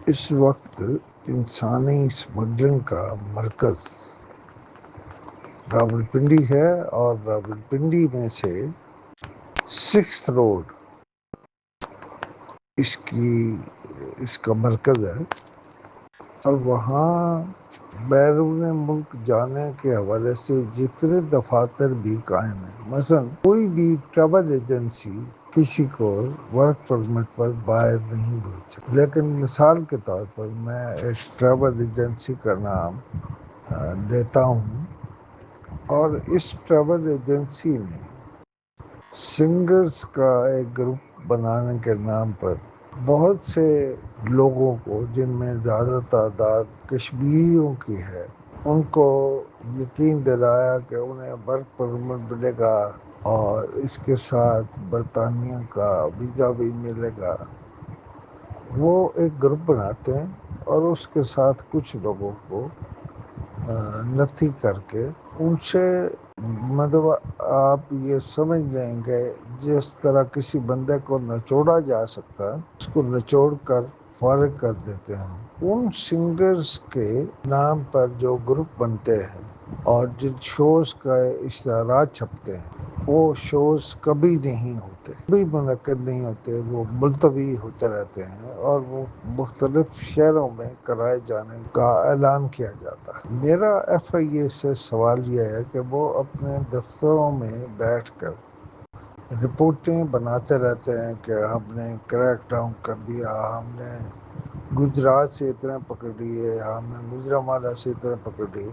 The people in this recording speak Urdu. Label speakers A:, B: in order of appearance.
A: اس وقت انسانی اسمگلنگ کا مرکز راولپنڈی ہے، اور راولپنڈی میں سے 6th روڈ اس کا مرکز ہے، اور وہاں بیرون ملک جانے کے حوالے سے جتنے دفاتر بھی قائم ہیں، مثلا کوئی بھی ٹریول ایجنسی کسی کو ورک پرمٹ پر باہر نہیں بھیج سکتی، لیکن مثال کے طور پر میں ایک ٹریول ایجنسی کا نام لیتا ہوں، اور اس ٹریول ایجنسی نے سنگرز کا ایک گروپ بنانے کے نام پر بہت سے لوگوں کو، جن میں زیادہ تعداد کشمیریوں کی ہے، ان کو یقین دلایا کہ انہیں ورک پرمٹ ملے گا اور اس کے ساتھ برطانیہ کا ویزا بھی ملے گا۔ وہ ایک گروپ بناتے ہیں اور اس کے ساتھ کچھ لوگوں کو نتھی کر کے ان سے، مطلب آپ یہ سمجھ لیں گے جس طرح کسی بندے کو نچوڑا جا سکتا ہے، اس کو نچوڑ کر فارغ کر دیتے ہیں۔ ان سنگرز کے نام پر جو گروپ بنتے ہیں اور جن شوز کا اشتہارات چھپتے ہیں، وہ شوز کبھی نہیں ہوتے، کبھی منعقد نہیں ہوتے، وہ ملتوی ہوتے رہتے ہیں، اور وہ مختلف شہروں میں کرائے جانے کا اعلان کیا جاتا ہے۔ میرا FIA سے سوال یہ ہے کہ وہ اپنے دفتروں میں بیٹھ کر رپورٹیں بناتے رہتے ہیں کہ ہم نے کریک ڈاؤن کر دیا، ہم نے گجرات سے اتنے پکڑ لیے، ہم نے گجرانوالہ سے اتنے پکڑ لیے،